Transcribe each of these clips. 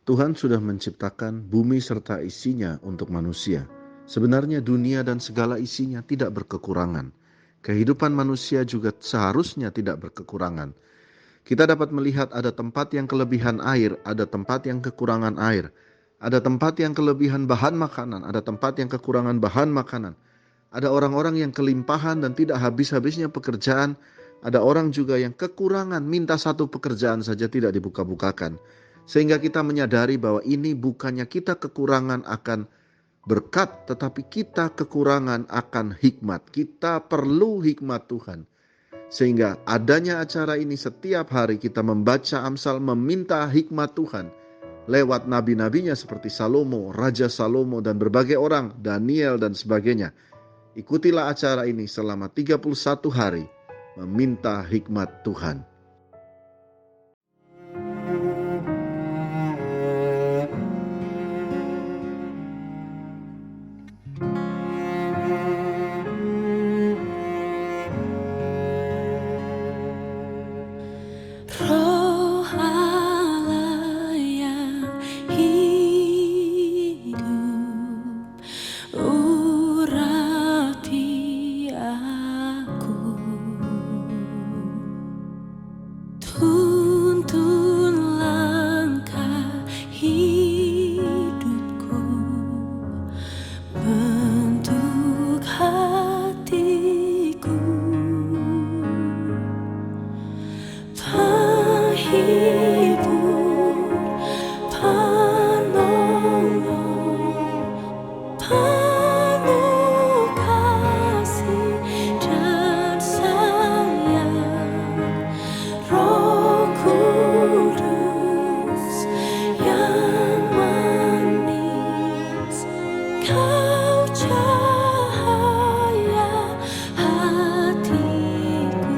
Tuhan sudah menciptakan bumi serta isinya untuk manusia. Sebenarnya dunia dan segala isinya tidak berkekurangan. Kehidupan manusia juga seharusnya tidak berkekurangan. Kita dapat melihat ada tempat yang kelebihan air, ada tempat yang kekurangan air. Ada tempat yang kelebihan bahan makanan, ada tempat yang kekurangan bahan makanan. Ada orang-orang yang kelimpahan dan tidak habis-habisnya pekerjaan. Ada orang juga yang kekurangan, minta satu pekerjaan saja tidak dibuka-bukakan. Sehingga kita menyadari bahwa ini bukannya kita kekurangan akan berkat, tetapi kita kekurangan akan hikmat. Kita perlu hikmat Tuhan. Sehingga adanya acara ini setiap hari kita membaca Amsal meminta hikmat Tuhan. Lewat nabi-nabinya seperti Salomo, Raja Salomo dan berbagai orang, Daniel dan sebagainya. Ikutilah acara ini selama 31 hari meminta hikmat Tuhan. Roh Allah yang hidup urati aku, tuntun langkah hidupku, bentuk hatiku. Penghibur, penolong, penuh kasih dan sayang, Roh Kudus yang manis, Kau cahaya hatiku.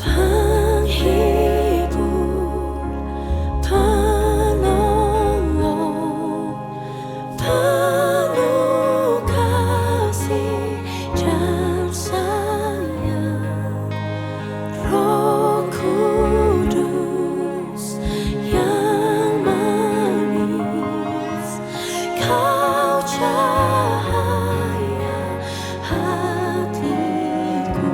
Penghibur, penolong, penuh kasih dan sayang, Roh Kudus yang manis, Kau cahaya hatiku.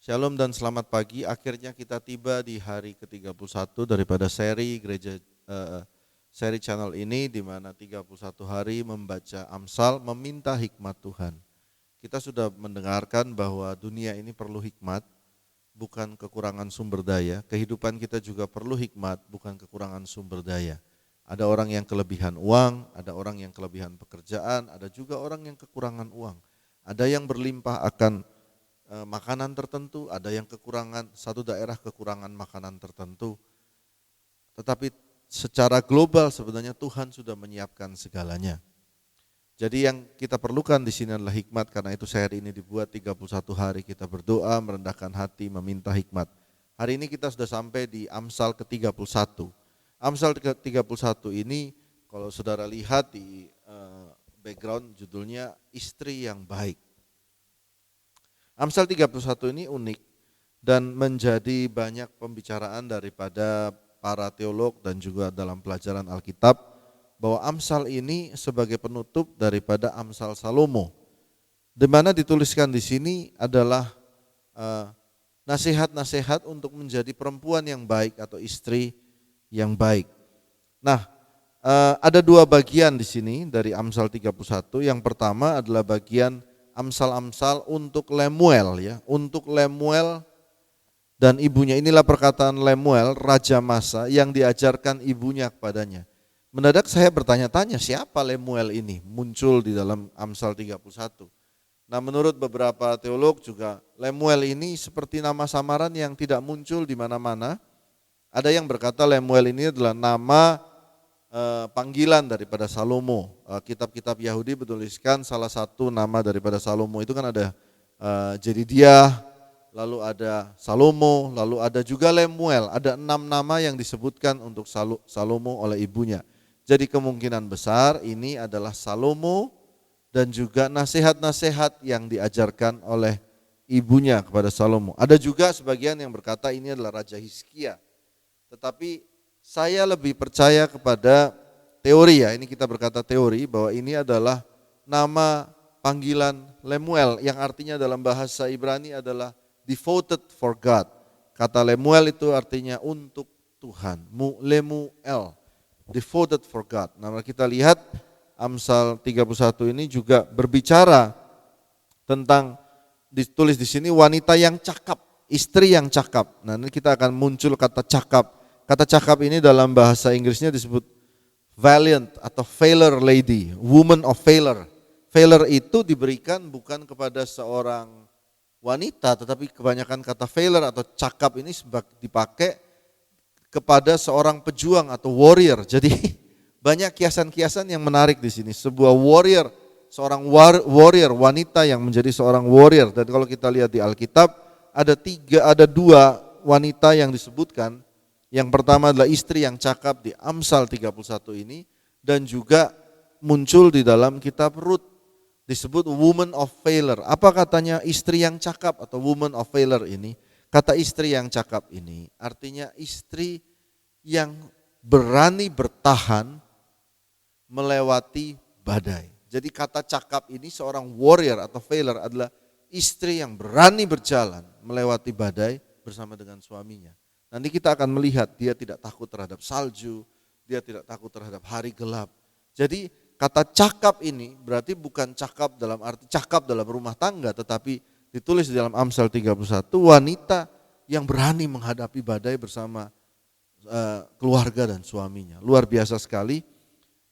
Shalom dan selamat pagi. Akhirnya kita tiba di hari ke-31 daripada seri seri channel ini, di mana 31 hari membaca Amsal, meminta hikmat Tuhan. Kita sudah mendengarkan bahwa dunia ini perlu hikmat, bukan kekurangan sumber daya. Kehidupan kita juga perlu hikmat, bukan kekurangan sumber daya. Ada orang yang kelebihan uang, ada orang yang kelebihan pekerjaan, ada juga orang yang kekurangan uang. Ada yang berlimpah akan makanan tertentu, ada yang kekurangan, satu daerah kekurangan makanan tertentu. Tetapi secara global sebenarnya Tuhan sudah menyiapkan segalanya. Jadi yang kita perlukan di sini adalah hikmat, karena itu seri ini dibuat 31 hari kita berdoa, merendahkan hati, meminta hikmat. Hari ini kita sudah sampai di Amsal ke-31. Amsal ke-31 ini kalau saudara lihat di background judulnya Istri yang Baik. Amsal 31 ini unik dan menjadi banyak pembicaraan daripada para teolog dan juga dalam pelajaran Alkitab, bahwa Amsal ini sebagai penutup daripada Amsal Salomo, di mana dituliskan di sini adalah nasihat-nasihat untuk menjadi perempuan yang baik atau istri yang baik. Nah, ada dua bagian di sini dari Amsal 31. Yang pertama adalah bagian Amsal-amsal untuk Lemuel, ya, untuk Lemuel dan ibunya. Inilah perkataan Lemuel, raja masa, yang diajarkan ibunya kepadanya. Mendadak saya bertanya-tanya, siapa Lemuel ini muncul di dalam Amsal 31. Nah, menurut beberapa teolog juga Lemuel ini seperti nama samaran yang tidak muncul di mana-mana. Ada yang berkata Lemuel ini adalah nama panggilan daripada Salomo. Kitab-kitab Yahudi bertuliskan salah satu nama daripada Salomo itu kan ada Jedidiah, lalu ada Salomo, lalu ada juga Lemuel. Ada 6 nama yang disebutkan untuk Salomo oleh ibunya. Jadi kemungkinan besar ini adalah Salomo dan juga nasihat-nasihat yang diajarkan oleh ibunya kepada Salomo. Ada juga sebagian yang berkata ini adalah Raja Hizkia. Tetapi saya lebih percaya kepada teori ya, ini kita berkata teori bahwa ini adalah nama panggilan Lemuel yang artinya dalam bahasa Ibrani adalah devoted for God. Kata Lemuel itu artinya untuk Tuhan, Lemuel, devoted for God. Nah, kita lihat Amsal 31 ini juga berbicara tentang, ditulis di sini wanita yang cakap, istri yang cakap. Nah, ini kita akan muncul kata cakap. Kata cakap ini dalam bahasa Inggrisnya disebut valiant atau valor lady, woman of valor. Valor itu diberikan bukan kepada seorang wanita, tetapi kebanyakan kata valor atau cakap ini dipakai kepada seorang pejuang atau warrior. Jadi banyak kiasan-kiasan yang menarik di sini. Sebuah warrior, seorang warrior, wanita yang menjadi seorang warrior. Dan kalau kita lihat di Alkitab, ada dua wanita yang disebutkan. Yang pertama adalah istri yang cakap di Amsal 31 ini, dan juga muncul di dalam kitab Rut, disebut woman of valor. Apa katanya istri yang cakap atau woman of valor ini? Kata istri yang cakap ini artinya istri yang berani bertahan melewati badai. Jadi kata cakap ini seorang warrior atau valor adalah istri yang berani berjalan melewati badai bersama dengan suaminya. Nanti kita akan melihat dia tidak takut terhadap salju, dia tidak takut terhadap hari gelap. Jadi kata cakap ini berarti bukan cakap dalam arti cakap dalam rumah tangga, tetapi ditulis di dalam Amsal 31, wanita yang berani menghadapi badai bersama keluarga dan suaminya. Luar biasa sekali.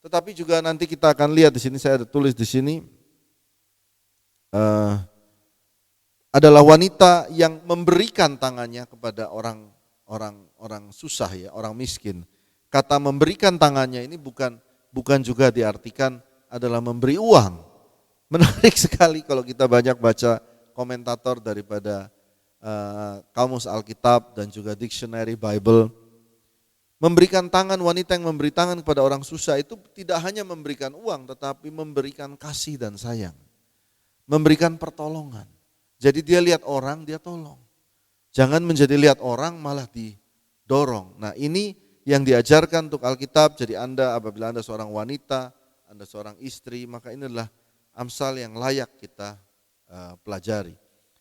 Tetapi juga nanti kita akan lihat di sini, saya ada tulis di sini adalah wanita yang memberikan tangannya kepada orang susah ya, orang miskin. Kata memberikan tangannya ini bukan juga diartikan adalah memberi uang. Menarik sekali kalau kita banyak baca komentator daripada Kamus Alkitab dan juga Dictionary Bible. Memberikan tangan, wanita yang memberi tangan kepada orang susah itu tidak hanya memberikan uang, tetapi memberikan kasih dan sayang. Memberikan pertolongan. Jadi dia lihat orang, dia tolong. Jangan menjadi lihat orang malah didorong. Nah, ini yang diajarkan untuk Alkitab. Jadi apabila Anda seorang wanita, Anda seorang istri, maka ini adalah Amsal yang layak kita pelajari.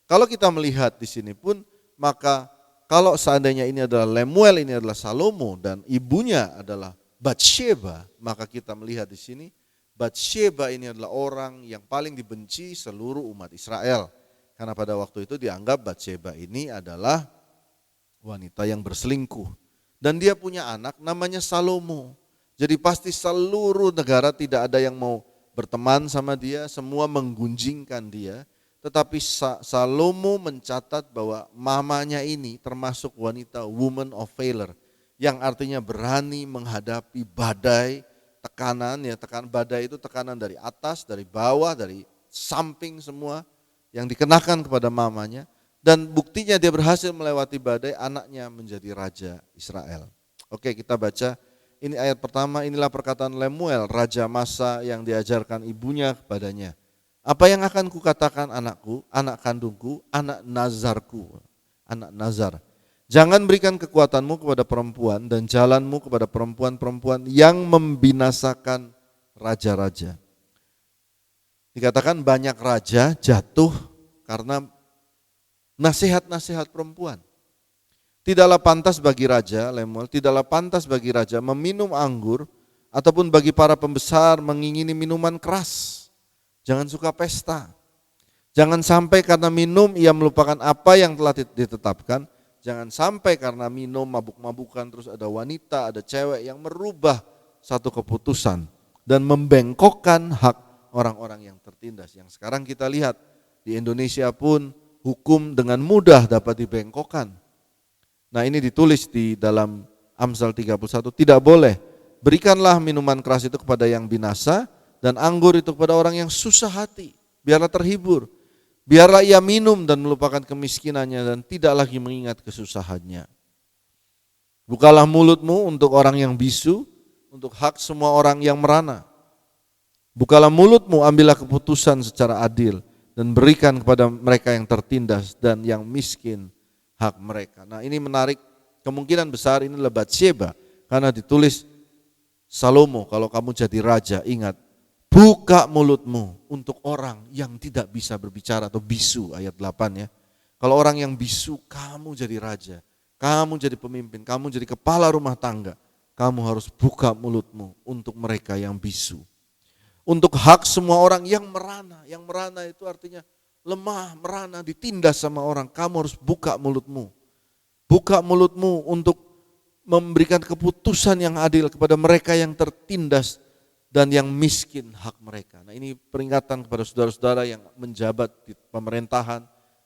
Kalau kita melihat di sini pun, maka kalau seandainya ini adalah Lemuel, ini adalah Salomo, dan ibunya adalah Batsheba, maka kita melihat di sini Batsheba ini adalah orang yang paling dibenci seluruh umat Israel. Karena pada waktu itu dianggap Batsheba ini adalah wanita yang berselingkuh. Dan dia punya anak namanya Salomo. Jadi pasti seluruh negara tidak ada yang mau berteman sama dia, semua menggunjingkan dia. Tetapi Salomo mencatat bahwa mamanya ini termasuk wanita woman of valor, yang artinya berani menghadapi badai, tekanan ya, badai itu tekanan dari atas, dari bawah, dari samping semua yang dikenakan kepada mamanya, dan buktinya dia berhasil melewati badai, anaknya menjadi raja Israel. Oke, kita baca ini ayat pertama. Inilah perkataan Lemuel, raja Masa, yang diajarkan ibunya kepadanya. Apa yang akan kukatakan anakku, anak kandungku, anak nazarku, anak nazar. Jangan berikan kekuatanmu kepada perempuan dan jalanmu kepada perempuan-perempuan yang membinasakan raja-raja. Dikatakan banyak raja jatuh karena nasihat-nasihat perempuan. Tidaklah pantas bagi raja, Lemuel, tidaklah pantas bagi raja meminum anggur ataupun bagi para pembesar mengingini minuman keras. Jangan suka pesta. Jangan sampai karena minum ia melupakan apa yang telah ditetapkan. Jangan sampai karena minum mabuk-mabukan terus ada wanita, ada cewek yang merubah satu keputusan dan membengkokkan hak orang-orang yang tertindas. Yang sekarang kita lihat di Indonesia pun hukum dengan mudah dapat dibengkokkan. Nah, ini ditulis di dalam Amsal 31, tidak boleh. Berikanlah minuman keras itu kepada yang binasa dan anggur itu kepada orang yang susah hati. Biarlah terhibur. Biarlah ia minum dan melupakan kemiskinannya dan tidak lagi mengingat kesusahannya. Bukalah mulutmu untuk orang yang bisu, untuk hak semua orang yang merana. Bukalah mulutmu, ambillah keputusan secara adil dan berikan kepada mereka yang tertindas dan yang miskin hak mereka. Nah ini menarik, kemungkinan besar ini adalah Batsyeba karena ditulis Salomo, kalau kamu jadi raja ingat, buka mulutmu untuk orang yang tidak bisa berbicara atau bisu, ayat 8 ya. Kalau orang yang bisu, kamu jadi raja, kamu jadi pemimpin, kamu jadi kepala rumah tangga, kamu harus buka mulutmu untuk mereka yang bisu. Untuk hak semua orang yang merana itu artinya lemah, merana, ditindas sama orang, kamu harus buka mulutmu. Buka mulutmu untuk memberikan keputusan yang adil kepada mereka yang tertindas dan yang miskin hak mereka. Nah ini peringatan kepada saudara-saudara yang menjabat di pemerintahan,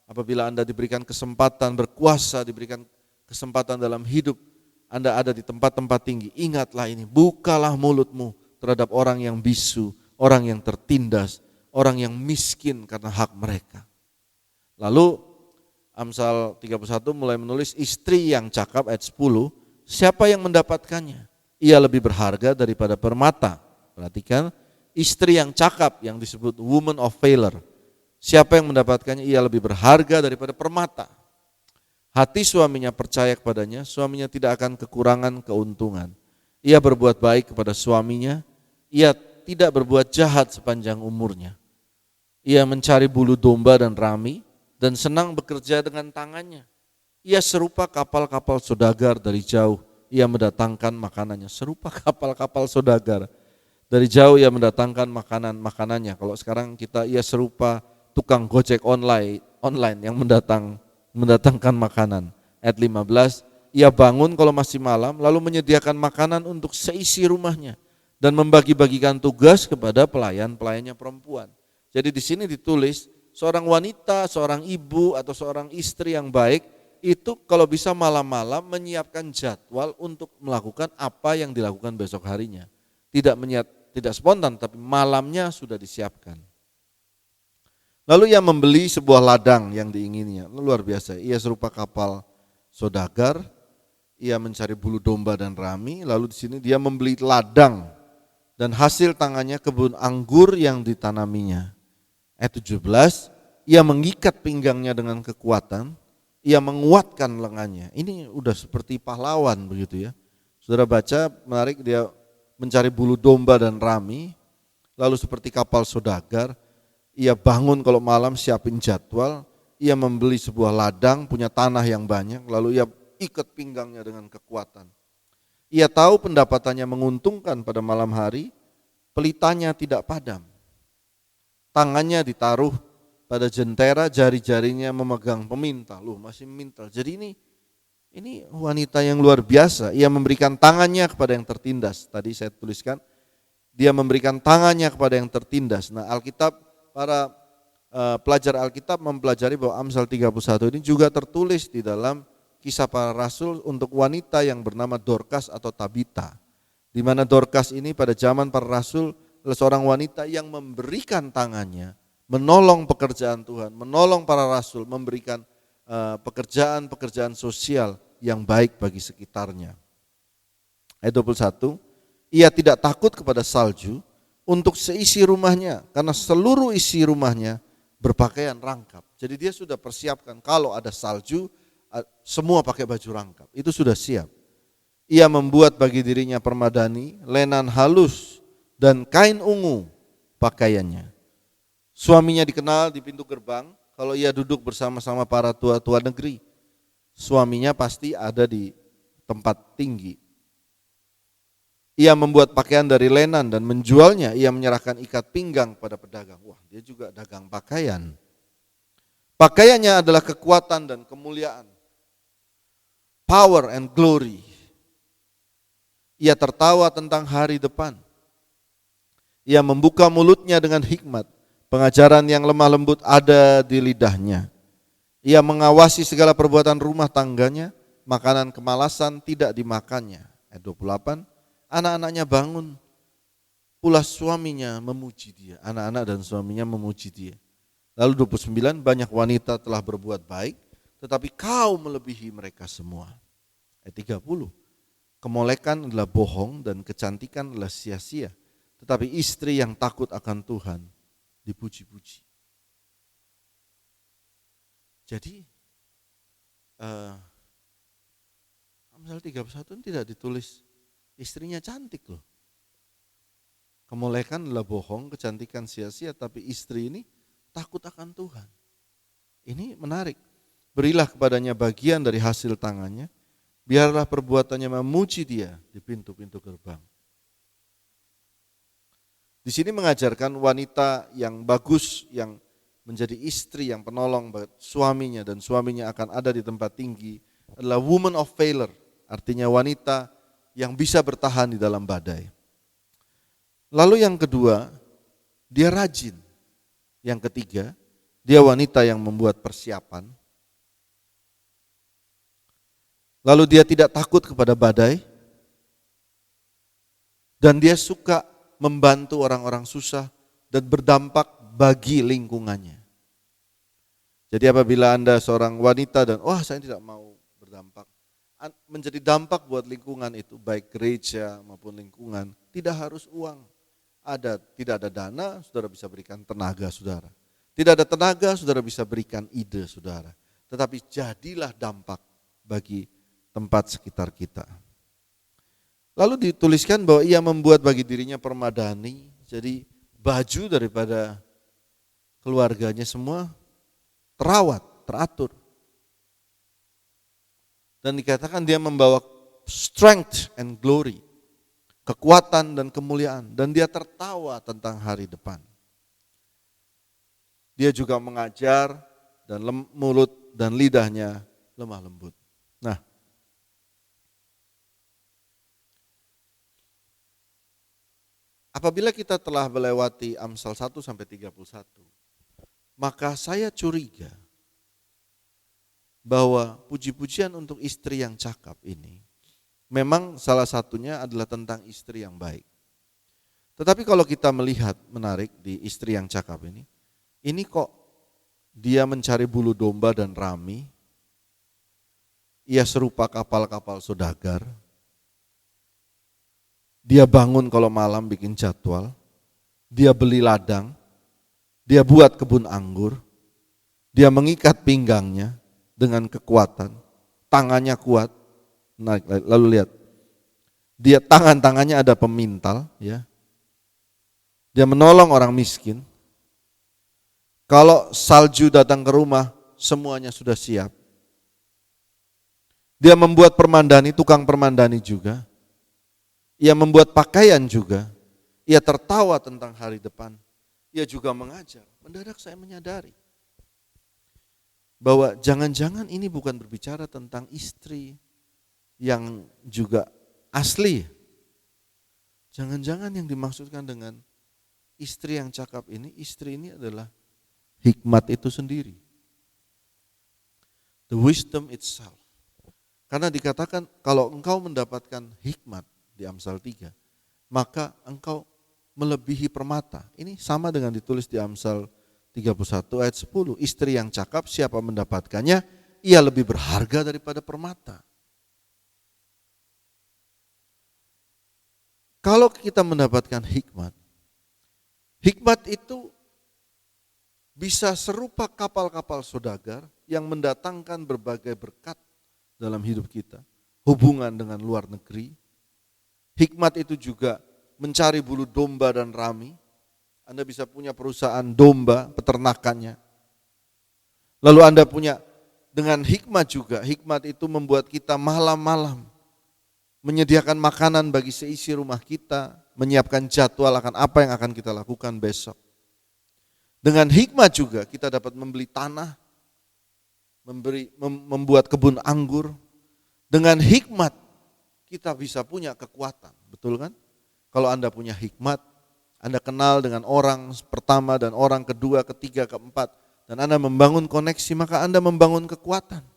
apabila Anda diberikan kesempatan berkuasa, diberikan kesempatan dalam hidup, Anda ada di tempat-tempat tinggi, ingatlah ini, bukalah mulutmu terhadap orang yang bisu, orang yang tertindas, orang yang miskin karena hak mereka. Lalu Amsal 31 mulai menulis istri yang cakap ayat 10, siapa yang mendapatkannya? Ia lebih berharga daripada permata. Perhatikan, istri yang cakap yang disebut woman of valor. Siapa yang mendapatkannya? Ia lebih berharga daripada permata. Hati suaminya percaya kepadanya, suaminya tidak akan kekurangan keuntungan. Ia berbuat baik kepada suaminya, ia tidak berbuat jahat sepanjang umurnya. Ia mencari bulu domba dan rami, dan senang bekerja dengan tangannya. Ia serupa kapal-kapal saudagar dari jauh, ia mendatangkan makanannya. Serupa kapal-kapal saudagar, dari jauh ia mendatangkan makanannya. Kalau sekarang ia serupa tukang gojek online yang mendatangkan makanan. Ayat 15, ia bangun kalau masih malam, lalu menyediakan makanan untuk seisi rumahnya, dan membagi-bagikan tugas kepada pelayan-pelayannya perempuan. Jadi di sini ditulis, seorang wanita, seorang ibu atau seorang istri yang baik itu kalau bisa malam-malam menyiapkan jadwal untuk melakukan apa yang dilakukan besok harinya. Tidak spontan tapi malamnya sudah disiapkan. Lalu ia membeli sebuah ladang yang diinginnya. Luar biasa. Ia serupa kapal saudagar, ia mencari bulu domba dan rami, lalu di sini dia membeli ladang dan hasil tangannya kebun anggur yang ditanaminya. Ayat 17, ia mengikat pinggangnya dengan kekuatan, ia menguatkan lengannya. Ini udah seperti pahlawan begitu ya. Saudara baca, menarik, dia mencari bulu domba dan rami, lalu seperti kapal saudagar, ia bangun kalau malam siapin jadwal, ia membeli sebuah ladang, punya tanah yang banyak, lalu ia ikat pinggangnya dengan kekuatan. Ia tahu pendapatannya menguntungkan pada malam hari, pelitanya tidak padam. Tangannya ditaruh pada jentera, jari-jarinya memegang pemintal. Masih memintal. Jadi ini wanita yang luar biasa. Ia memberikan tangannya kepada yang tertindas. Tadi saya tuliskan, dia memberikan tangannya kepada yang tertindas. Nah Alkitab, para pelajar Alkitab mempelajari bahwa Amsal 31 ini juga tertulis di dalam Kisah Para Rasul untuk wanita yang bernama Dorcas atau Tabita. Di mana Dorcas ini pada zaman para rasul adalah seorang wanita yang memberikan tangannya, menolong pekerjaan Tuhan, menolong para rasul, memberikan pekerjaan-pekerjaan sosial yang baik bagi sekitarnya. Ayat 21, ia tidak takut kepada salju untuk seisi rumahnya, karena seluruh isi rumahnya berpakaian rangkap. Jadi dia sudah persiapkan kalau ada salju, semua pakai baju rangkap, itu sudah siap. Ia membuat bagi dirinya permadani, lenan halus, dan kain ungu pakaiannya. Suaminya dikenal di pintu gerbang, kalau ia duduk bersama-sama para tua-tua negeri, suaminya pasti ada di tempat tinggi. Ia membuat pakaian dari lenan dan menjualnya, ia menyerahkan ikat pinggang pada pedagang. Wah, dia juga dagang pakaian. Pakaiannya adalah kekuatan dan kemuliaan, power and glory. Ia tertawa tentang hari depan. Ia membuka mulutnya dengan hikmat, pengajaran yang lemah lembut ada di lidahnya. Ia mengawasi segala perbuatan rumah tangganya, makanan kemalasan tidak dimakannya. Ayat 28, anak-anaknya bangun, pula suaminya memuji dia. Anak-anak dan suaminya memuji dia. Lalu 29, banyak wanita telah berbuat baik, tetapi kau melebihi mereka semua. Ayat 30, kemolekan adalah bohong dan kecantikan adalah sia-sia. Tetapi istri yang takut akan Tuhan dipuji-puji. Jadi Amsal 31 tidak ditulis istrinya cantik loh. Kemolekan adalah bohong, kecantikan sia-sia, tapi istri ini takut akan Tuhan. Ini menarik. Berilah kepadanya bagian dari hasil tangannya, biarlah perbuatannya memuji dia di pintu-pintu gerbang. Di sini mengajarkan wanita yang bagus, yang menjadi istri yang penolong buat suaminya dan suaminya akan ada di tempat tinggi adalah woman of valor, artinya wanita yang bisa bertahan di dalam badai. Lalu yang kedua, dia rajin. Yang ketiga, dia wanita yang membuat persiapan. Lalu dia tidak takut kepada badai. Dan dia suka membantu orang-orang susah dan berdampak bagi lingkungannya. Jadi apabila Anda seorang wanita dan saya tidak mau berdampak, menjadi dampak buat lingkungan itu, baik gereja maupun lingkungan, tidak harus uang. Tidak ada dana, saudara bisa berikan tenaga saudara. Tidak ada tenaga, saudara bisa berikan ide saudara. Tetapi jadilah dampak bagi tempat sekitar kita. Lalu dituliskan bahwa ia membuat bagi dirinya permadani, jadi baju daripada keluarganya semua terawat, teratur. Dan dikatakan dia membawa strength and glory, kekuatan dan kemuliaan, dan dia tertawa tentang hari depan. Dia juga mengajar dan mulut dan lidahnya lemah lembut. Nah, apabila kita telah melewati Amsal 1 sampai 31, maka saya curiga bahwa puji-pujian untuk istri yang cakap ini memang salah satunya adalah tentang istri yang baik. Tetapi kalau kita melihat menarik di istri yang cakap ini kok dia mencari bulu domba dan rami, ia serupa kapal-kapal saudagar, dia bangun kalau malam bikin jadwal, dia beli ladang, dia buat kebun anggur, dia mengikat pinggangnya dengan kekuatan, tangannya kuat. Nah, lalu lihat, dia tangannya ada pemintal, ya. Dia menolong orang miskin. Kalau salju datang ke rumah, semuanya sudah siap. Dia membuat permandani, tukang permandani juga. Ia membuat pakaian juga. Ia tertawa tentang hari depan. Ia juga mengajar. Mendadak saya menyadari bahwa jangan-jangan ini bukan berbicara tentang istri yang juga asli. Jangan-jangan yang dimaksudkan dengan istri yang cakap ini, istri ini adalah hikmat itu sendiri. The wisdom itself. Karena dikatakan kalau engkau mendapatkan hikmat di Amsal 3, maka engkau melebihi permata. Ini sama dengan ditulis di Amsal 31 ayat 10. Istri yang cakap siapa mendapatkannya, ia lebih berharga daripada permata. Kalau kita mendapatkan hikmat, hikmat itu bisa serupa kapal-kapal saudagar yang mendatangkan berbagai berkat dalam hidup kita, hubungan dengan luar negeri. Hikmat itu juga mencari bulu domba dan rami. Anda bisa punya perusahaan domba, peternakannya. Lalu Anda punya dengan hikmat juga, hikmat itu membuat kita malam-malam menyediakan makanan bagi seisi rumah kita, menyiapkan jadwal akan apa yang akan kita lakukan besok. Dengan hikmat juga kita dapat membeli tanah, membuat kebun anggur. Dengan hikmat kita bisa punya kekuatan, betul kan? Kalau Anda punya hikmat, Anda kenal dengan orang pertama dan orang kedua, ketiga, keempat, dan Anda membangun koneksi, maka Anda membangun kekuatan.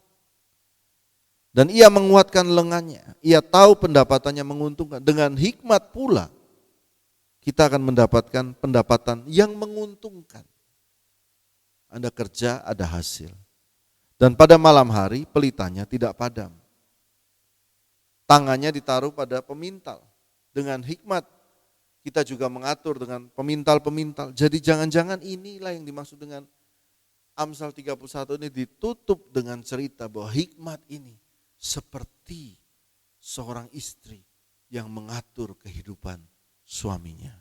Dan ia menguatkan lengannya, ia tahu pendapatannya menguntungkan. Dengan hikmat pula kita akan mendapatkan pendapatan yang menguntungkan. Anda kerja ada hasil. Dan pada malam hari pelitanya tidak padam. Tangannya ditaruh pada pemintal. Dengan hikmat Kita juga mengatur dengan pemintal-pemintal. Jadi jangan-jangan inilah yang dimaksud dengan Amsal 31 ini ditutup dengan cerita bahwa hikmat ini seperti seorang istri yang mengatur kehidupan suaminya.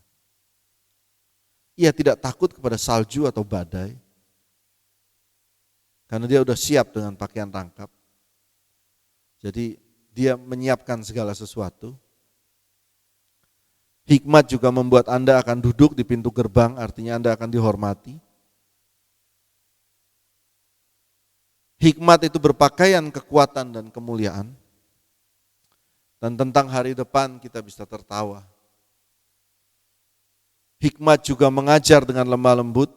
Ia tidak takut kepada salju atau badai, karena dia udah siap dengan pakaian rangkap. Jadi dia menyiapkan segala sesuatu. Hikmat juga membuat Anda akan duduk di pintu gerbang, artinya Anda akan dihormati. Hikmat itu berpakaian kekuatan dan kemuliaan. Dan tentang hari depan kita bisa tertawa. Hikmat juga mengajar dengan lemah lembut.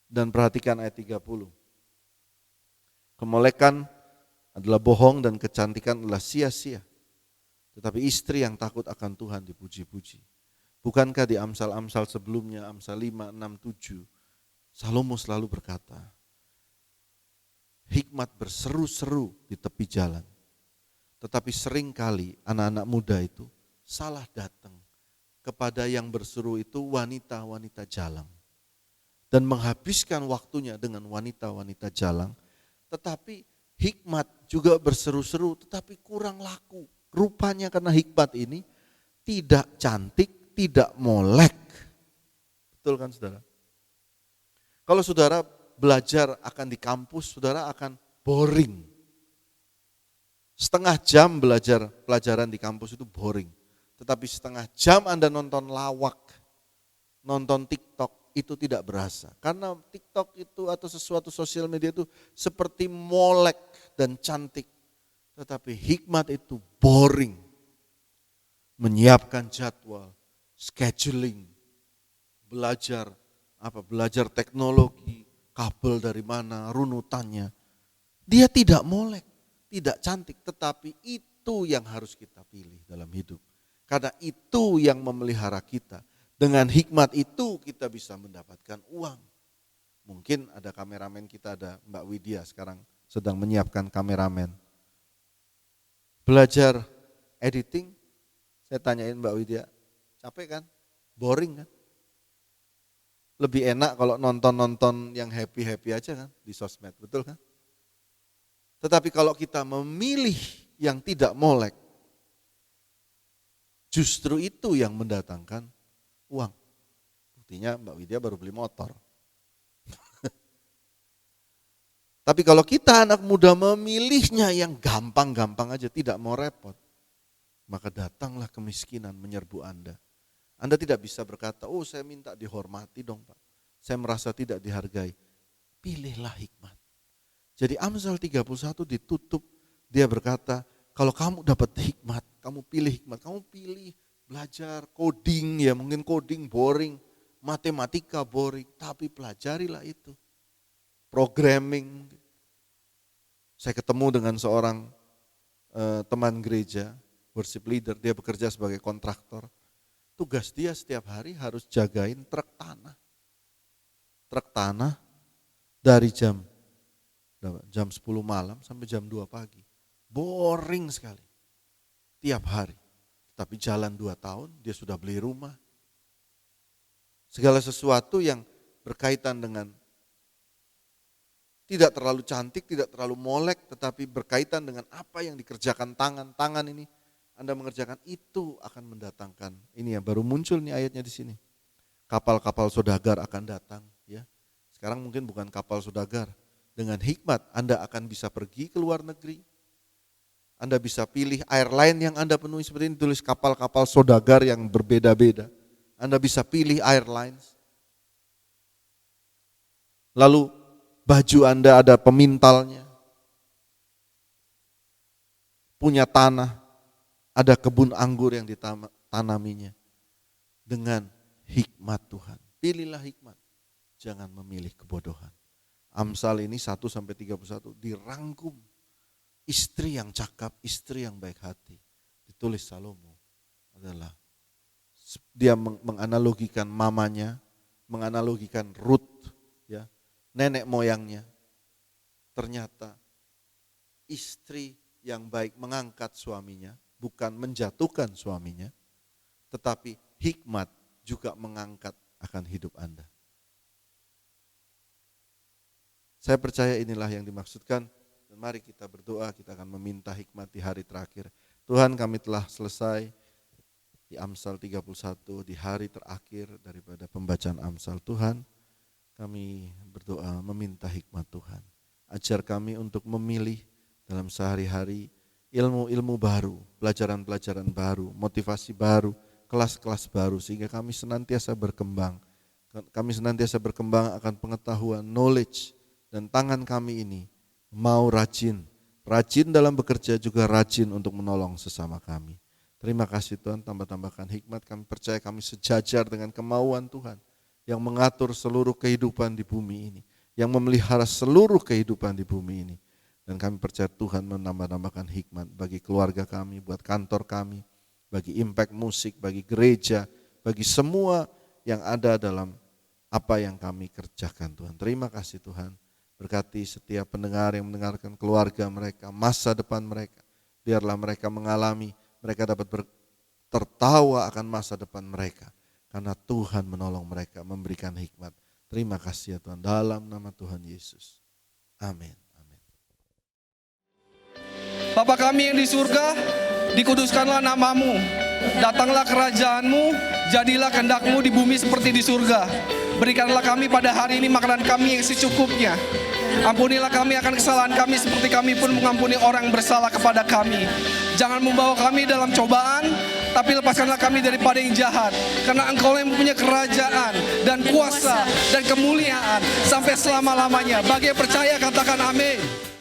Dan perhatikan ayat 30. Kemolekan adalah bohong dan kecantikan adalah sia-sia. Tetapi istri yang takut akan Tuhan dipuji-puji. Bukankah di Amsal-Amsal sebelumnya, Amsal 5, 6, 7, Salomo selalu berkata, hikmat berseru-seru di tepi jalan. Tetapi seringkali anak-anak muda itu salah datang kepada yang berseru itu wanita-wanita jalang. Dan menghabiskan waktunya dengan wanita-wanita jalang. Tetapi hikmat juga berseru-seru tetapi kurang laku. Rupanya karena hikmat ini tidak cantik, tidak molek. Betul kan saudara? Kalau saudara belajar akan di kampus, saudara akan boring. Setengah jam belajar pelajaran di kampus itu boring. Tetapi setengah jam Anda nonton lawak, nonton TikTok, itu tidak berasa. Karena TikTok itu atau sesuatu sosial media itu seperti molek dan cantik. Tetapi hikmat itu boring. Menyiapkan jadwal, scheduling, belajar teknologi, kabel dari mana, runutannya. Dia tidak molek, tidak cantik, tetapi itu yang harus kita pilih dalam hidup. Karena itu yang memelihara kita. Dengan hikmat itu kita bisa mendapatkan uang. Mungkin ada kameramen kita, ada Mbak Widya sekarang sedang menyiapkan kameramen. Belajar editing, saya tanyain Mbak Widya, capek kan? Boring kan? Lebih enak kalau nonton-nonton yang happy-happy aja kan di sosmed, betul kan? Tetapi kalau kita memilih yang tidak molek, justru itu yang mendatangkan uang. Buktinya Mbak Widya baru beli motor. Tapi kalau kita anak muda memilihnya yang gampang-gampang aja, tidak mau repot, maka datanglah kemiskinan menyerbu Anda. Anda tidak bisa berkata, oh saya minta dihormati dong Pak. Saya merasa tidak dihargai. Pilihlah hikmat. Jadi Amsal 31 ditutup, dia berkata, kalau kamu dapat hikmat, kamu pilih hikmat, kamu pilih belajar coding, ya mungkin coding boring, matematika boring, tapi pelajarilah itu. Programming. Saya ketemu dengan seorang teman gereja, worship leader, dia bekerja sebagai kontraktor. Tugas dia setiap hari harus jagain truk tanah. Truk tanah dari jam 10 malam sampai jam 2 pagi. Boring sekali. Tiap hari. Tapi jalan 2 tahun, dia sudah beli rumah. Segala sesuatu yang berkaitan dengan tidak terlalu cantik, tidak terlalu molek, tetapi berkaitan dengan apa yang dikerjakan tangan. Tangan ini Anda mengerjakan itu akan mendatangkan. Ini ya baru muncul nih ayatnya di sini. Kapal-kapal saudagar akan datang. Ya, sekarang mungkin bukan kapal saudagar. Dengan hikmat Anda akan bisa pergi ke luar negeri. Anda bisa pilih airline yang Anda penuhi, seperti ini tulis kapal-kapal saudagar yang berbeda-beda. Anda bisa pilih airlines. Lalu baju Anda ada pemintalnya. Punya tanah, ada kebun anggur yang ditanaminya. Dengan hikmat Tuhan. Pilihlah hikmat, jangan memilih kebodohan. Amsal ini 1-31 dirangkum. Istri yang cakap, istri yang baik hati. Ditulis Salomo adalah dia menganalogikan mamanya, menganalogikan Ruth, ya, nenek moyangnya. Ternyata istri yang baik mengangkat suaminya, bukan menjatuhkan suaminya, tetapi hikmat juga mengangkat akan hidup Anda. Saya percaya inilah yang dimaksudkan, dan mari kita berdoa, kita akan meminta hikmat di hari terakhir. Tuhan, kami telah selesai di Amsal 31, di hari terakhir daripada pembacaan Amsal. Tuhan, kami berdoa meminta hikmat Tuhan. Ajar kami untuk memilih dalam sehari-hari ilmu-ilmu baru, pelajaran-pelajaran baru, motivasi baru, kelas-kelas baru, sehingga kami senantiasa berkembang. Kami senantiasa berkembang akan pengetahuan, knowledge, dan tangan kami ini mau rajin dalam bekerja, juga rajin untuk menolong sesama kami. Terima kasih Tuhan, tambah-tambahkan hikmat. Kami percaya kami sejajar dengan kemauan Tuhan yang mengatur seluruh kehidupan di bumi ini, yang memelihara seluruh kehidupan di bumi ini. Dan kami percaya Tuhan menambah-nambahkan hikmat bagi keluarga kami, buat kantor kami, bagi impact musik, bagi gereja, bagi semua yang ada dalam apa yang kami kerjakan Tuhan. Terima kasih Tuhan. Berkati setiap pendengar yang mendengarkan, keluarga mereka, masa depan mereka. Biarlah mereka mengalami, mereka dapat tertawa akan masa depan mereka. Karena Tuhan menolong mereka, memberikan hikmat. Terima kasih ya Tuhan, dalam nama Tuhan Yesus. Amin. Amin. Bapa kami yang di surga, dikuduskanlah namamu. Datanglah kerajaanmu, jadilah kehendak-Mu di bumi seperti di surga. Berikanlah kami pada hari ini makanan kami yang secukupnya. Ampunilah kami akan kesalahan kami seperti kami pun mengampuni orang yang bersalah kepada kami. Jangan membawa kami dalam cobaan, tapi lepaskanlah kami daripada yang jahat. Karena Engkau yang mempunyai kerajaan dan kuasa dan kemuliaan sampai selama-lamanya. Bagi yang percaya katakan amin.